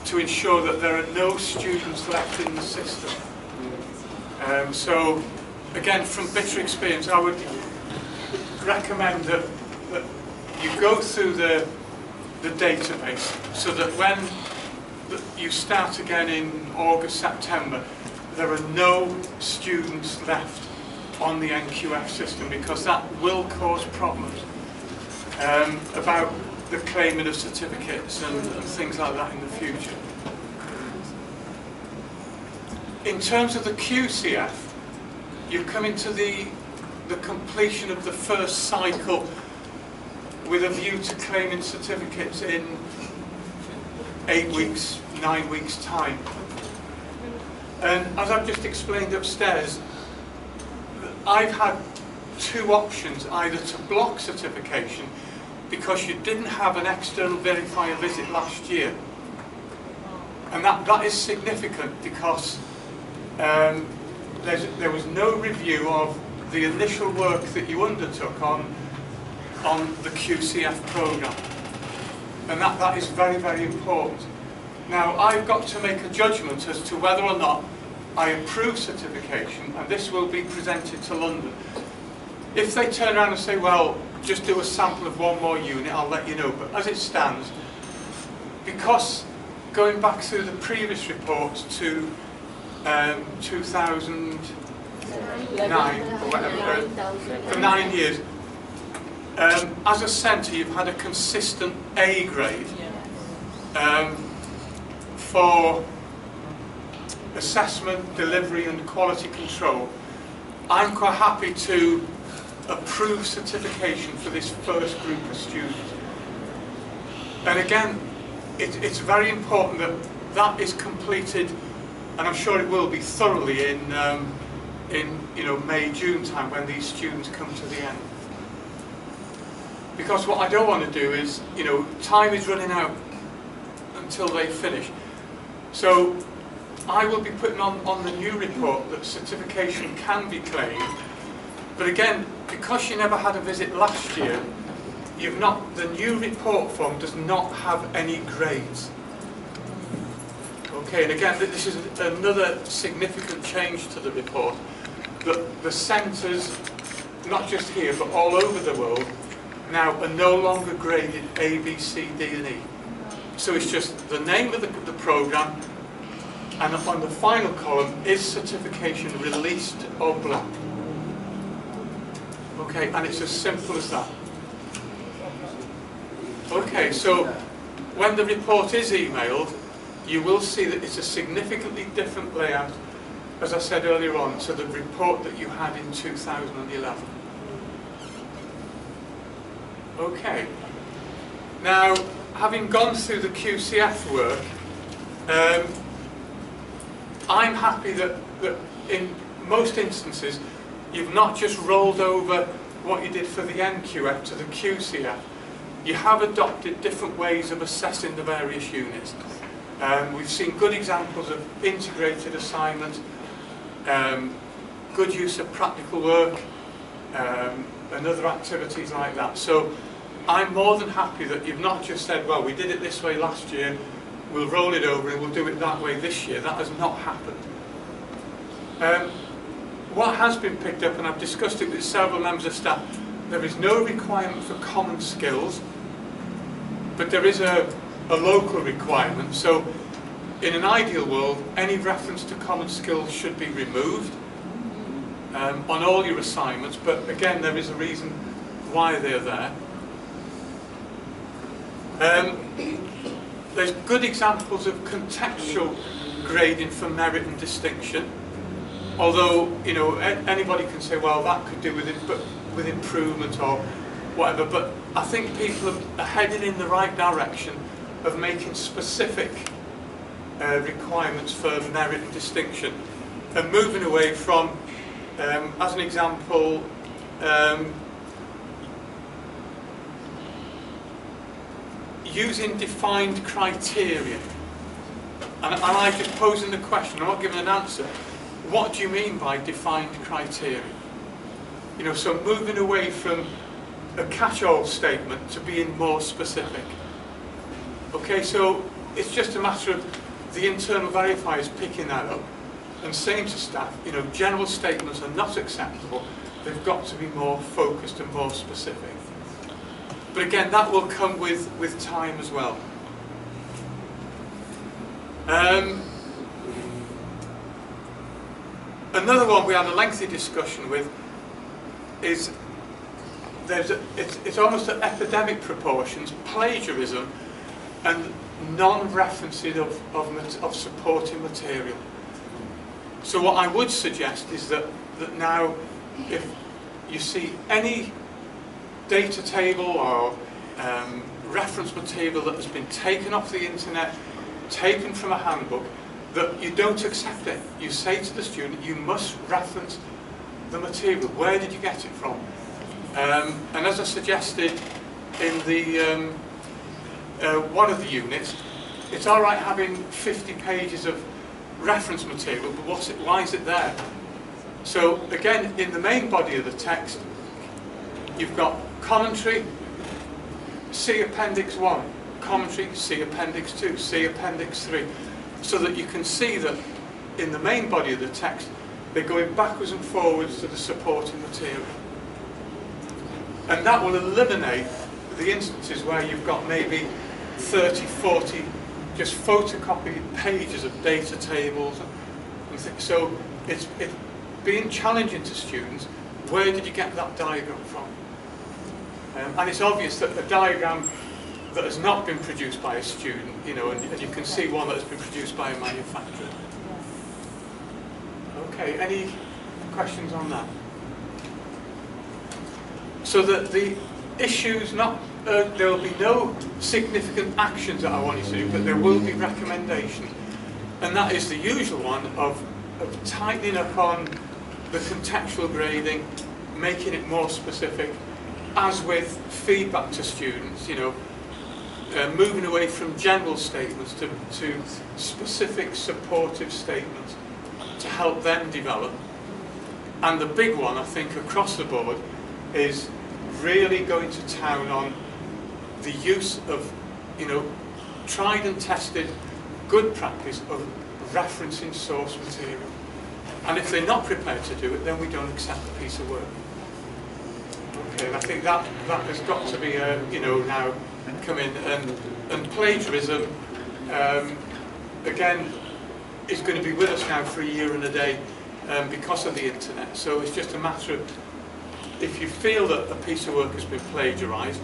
to ensure that there are no students left in the system. So, again, from bitter experience, I would recommend that you go through the database so that when you start again in August, September, there are no students left on the NQF system, because that will cause problems about the claiming of certificates and things like that in the future. In terms of the QCF, you come into the completion of the first cycle with a view to claiming certificates in 8 weeks, 9 weeks time. And as I've just explained upstairs, I've had two options: either to block certification because you didn't have an external verifier visit last year, and that is significant because there was no review of the initial work that you undertook on the QCF programme, and that is very, very important. Now, I've got to make a judgment as to whether or not I approve certification, and this will be presented to London. If they turn around and say, well, just do a sample of one more unit, I'll let you know. But as it stands, because going back through the previous reports to 2009 or whatever, for 9 years, as a centre you've had a consistent A grade for assessment, delivery and quality control. I'm quite happy to approve certification for this first group of students. And again, it's very important that that is completed, and I'm sure it will be thoroughly in May, June time, when these students come to the end. Because what I don't want to do is, time is running out until they finish. So I will be putting on the new report that certification can be claimed. But again, because you never had a visit last year, the new report form does not have any grades. Okay, and again, this is another significant change to the report, that the centres, not just here, but all over the world, now are no longer graded A, B, C, D and E. So it's just the name of the programme, and on the final column, is certification released or blocked. Okay, and it's as simple as that. Okay, so when the report is emailed, you will see that it's a significantly different layout, as I said earlier on, to the report that you had in 2011. Okay, now having gone through the QCF work, I'm happy that in most instances you've not just rolled over what you did for the NQF to the QCF. You have adopted different ways of assessing the various units. We've seen good examples of integrated assignment, good use of practical work, and other activities like that. So I'm more than happy that you've not just said, well, we did it this way last year, we'll roll it over and we'll do it that way this year. That has not happened. What has been picked up, and I've discussed it with several members of staff, there is no requirement for common skills, but there is a local requirement. So in an ideal world, any reference to common skills should be removed on all your assignments, but again, there is a reason why they're there. There's good examples of contextual grading for merit and distinction, although anybody can say, well, that could do with improvement or whatever, but I think people are heading in the right direction of making specific requirements for merit and distinction, and moving away from, as an example, using defined criteria. And I'm just posing the question, I'm not giving an answer. What do you mean by defined criteria? So moving away from a catch-all statement to being more specific. Okay, so it's just a matter of the internal verifiers picking that up and saying to staff, you know, general statements are not acceptable. They've got to be more focused and more specific. But again, that will come with time as well. Another one we had a lengthy discussion with is it's almost at epidemic proportions, plagiarism and non-referencing of supporting material. So what I would suggest is that now if you see any data table or reference material that has been taken off the internet, taken from a handbook, that you don't accept it. You say to the student, you must reference the material. Where did you get it from? And as I suggested in the one of the units, it's all right having 50 pages of reference material, but why is it there? So again, in the main body of the text, you've got commentary, see Appendix 1, commentary, see Appendix 2, see Appendix 3, so that you can see that in the main body of the text, they're going backwards and forwards to the supporting material. And that will eliminate the instances where you've got maybe 30, 40 just photocopied pages of data tables. And so it's being challenging to students, where did you get that diagram from? And it's obvious that a diagram that has not been produced by a student, you know, and you can see one that has been produced by a manufacturer. Okay, any questions on that? So that the issues, there will be no significant actions that I want you to do, but there will be recommendations. And that is the usual one of tightening up on the contextual grading, making it more specific, as with feedback to students, you know, moving away from general statements to specific supportive statements to help them develop. And the big one, I think, across the board is really going to town on the use of, you know, tried and tested good practice of referencing source material. And if they're not prepared to do it, then we don't accept the piece of work. Okay, and I think that has got to be, you know, now come in. And plagiarism, again, is going to be with us now for a year and a day because of the internet. So it's just a matter of, if you feel that a piece of work has been plagiarised,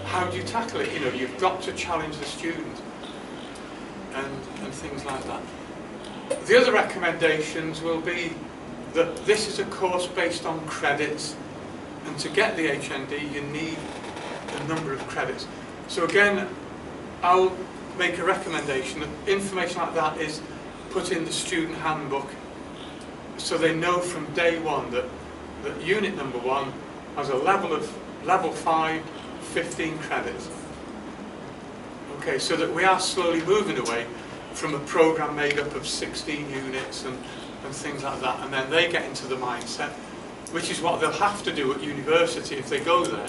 how do you tackle it? You know, you've got to challenge the student and things like that. The other recommendations will be that this is a course based on credits, and to get the HND you need a number of credits. So again, I'll make a recommendation that information like that is put in the student handbook so they know from day one that unit number 1 has a level 5, 15 credits. Okay, so that we are slowly moving away from a program made up of 16 units and things like that, and then they get into the mindset, which is what they'll have to do at university if they go there,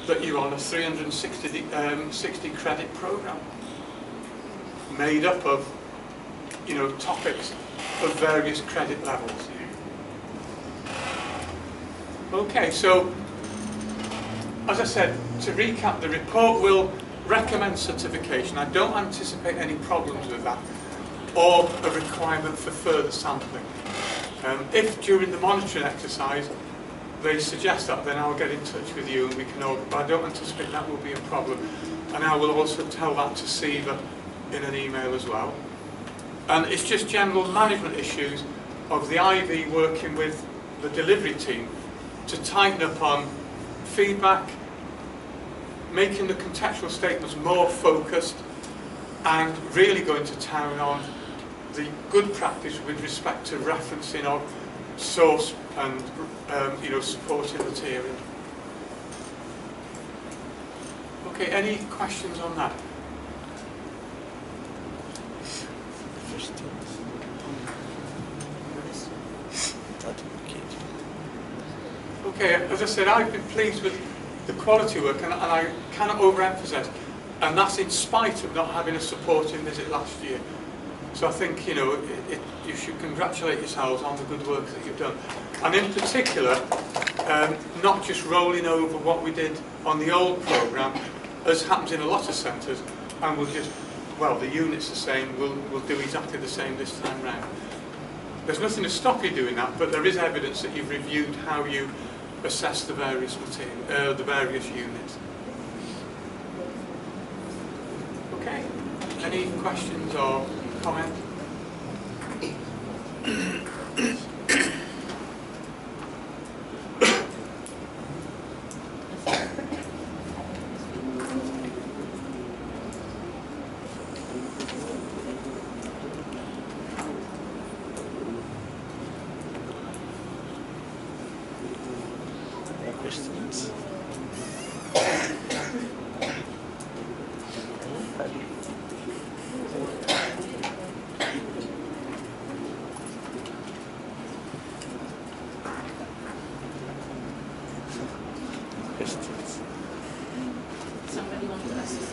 that you're on a 360 credit program made up of, you know, topics of various credit levels. Okay, so as I said, to recap, the report will recommend certification. I don't anticipate any problems with that, or a requirement for further sampling. If during the monitoring exercise they suggest that, then I'll get in touch with you and we can all, but I don't anticipate that will be a problem. And I will also tell that to Siva in an email as well. And it's just general management issues of the IB working with the delivery team to tighten up on feedback, making the contextual statements more focused, and really going to town on the good practice with respect to referencing of source and you know, supporting material. Okay, any questions on that? Okay, as I said, I've been pleased with the quality work, and I cannot overemphasize. And that's in spite of not having a supporting visit last year. So I think, you know, you should congratulate yourselves on the good work that you've done. And in particular, not just rolling over what we did on the old programme, as happens in a lot of centres, and we'll just, well, the unit's the same, we'll do exactly the same this time round. There's nothing to stop you doing that, but there is evidence that you've reviewed how you assess the various the various units. Okay. Any questions or comments? Questions? Questions? Somebody wants to assist.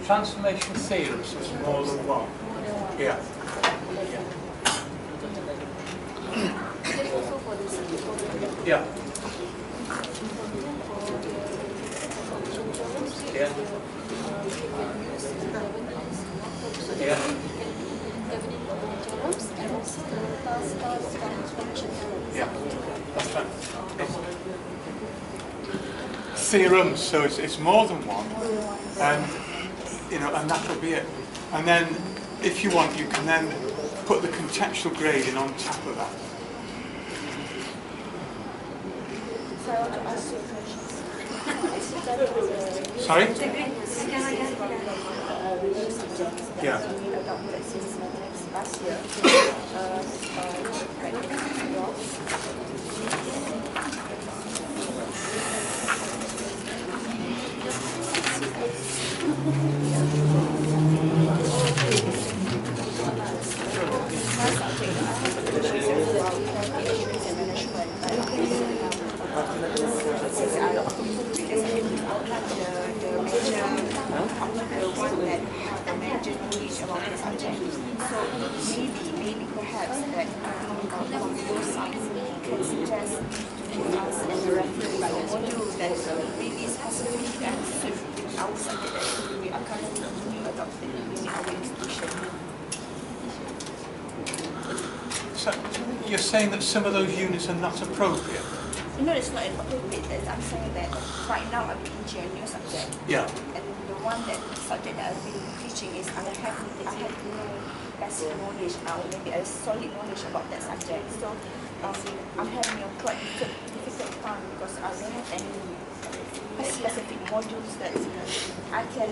Transformation theorems is more than one. Yeah. Yeah. Yeah. Yeah. Yeah. That's right. Theorems, so it's more than one, and you know, and that'll be it. And then, if you want, you can then put the contextual grading on top of that. So I want to ask you a question. Sorry? Yeah. Last year, maybe perhaps that from both sides can suggest to us as a reference module that really specifically and suit our subject that we are currently adopting in our institution. So you're saying that some of those units are not appropriate? No, it's not appropriate. I'm saying that right now I'm teaching a new subject. Yeah. And the subject that I've been teaching is I have no basic knowledge or maybe a solid knowledge about that subject. So I'm having a quite difficult time because I don't have any specific modules that I can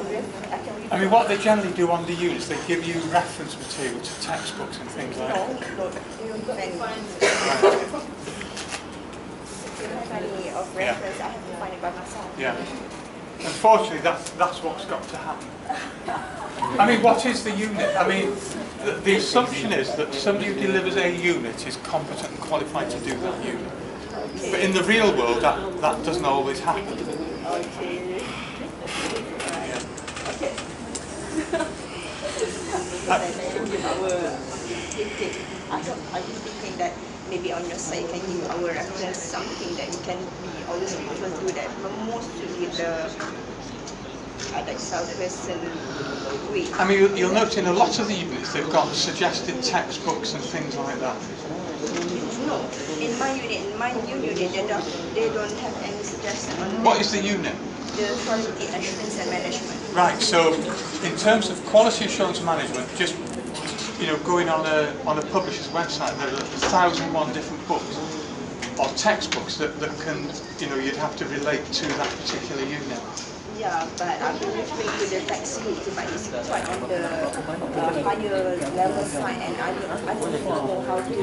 read. I mean, what they generally do on the units, they give you reference material to textbooks and things like that. No, they don't give any. Any of reference, I have to find it by myself. Yeah. Unfortunately, that's what's got to happen. I mean, what is the unit? I mean, the assumption is that somebody who delivers a unit is competent and qualified to do that unit. But in the real world, that doesn't always happen. Okay. Yeah. Okay. I was thinking that maybe on your side you can give our reference something that we can be always refer to that mostly the Edexcel Pearson way. I mean, you'll note in a lot of the units they've got suggested textbooks and things like that. No, in my new unit, they don't have any suggestion on What is the unit? the quality assurance and management. Right, so in terms of quality assurance management, just going on a publisher's website, there are 1,001 different books or textbooks that can, you'd have to relate to that particular unit. Yeah, but I'm referring to the tax route, but it's quite on the higher level side, and I don't know how to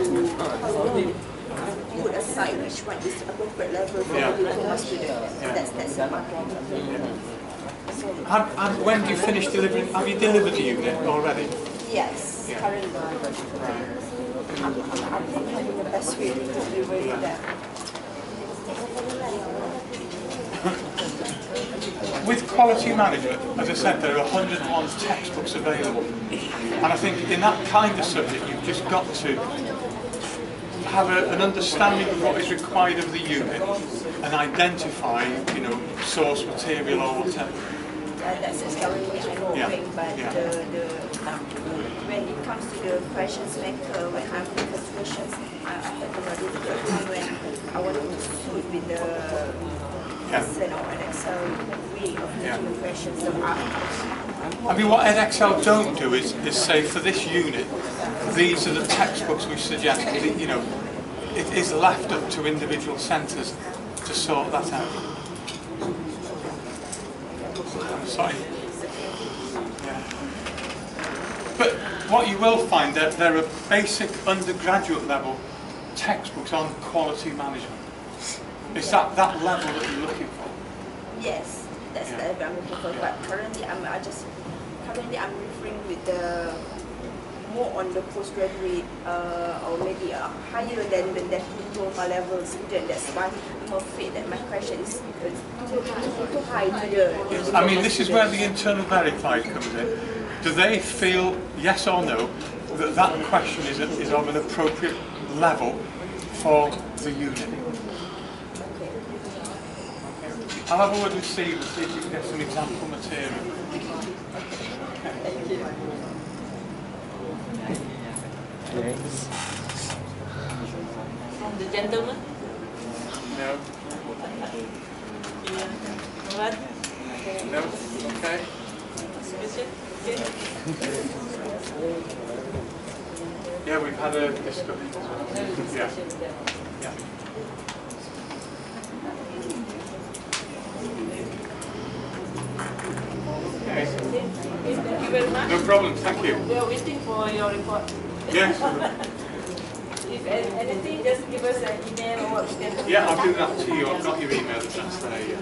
put aside which one is the appropriate level for the diploma student. That's my problem. And when do you finish delivering? Have you delivered the unit already? Yes, Yeah. currently. Right. I'm thinking the best way to deliver that. With quality management, as I said, there are 101 textbooks available. And I think in that kind of subject, you've just got to have an understanding of what is required of the unit and identify, source material or whatever. That's currently I know, but when it comes to the questions maker, when I'm with the questions, I have a difficult time when I want to suit with the Pearson or Edexcel way of making the questions. So I mean, what Edexcel don't do is say, for this unit, these are the textbooks we suggest. It is left up to individual centres to sort that out. Sorry. Yeah. But what you will find, that there are basic undergraduate level textbooks on quality management. Is that level that you're looking for? Yes, that's the level I'm looking for. But currently I'm referring with the more on the postgraduate or maybe higher than the diploma level student. That's why I'm afraid that my question is too high to the. Yes. I mean, this is where the internal verifier comes in. Do they feel, yes or no, that question is of an appropriate level for the unit? I'll have a word with Steve and see if we can get some example material. Thank you. Yes. From the gentleman? No. What? No? Okay. Question? Yeah, we've had a discussion. Yeah. Yeah. Okay. Thank you very much. No problem, thank you. We are waiting for your report. Yes. If anything, just give us an email or what we can do. Yeah, I'll do that to you. I've got your email address there, yeah.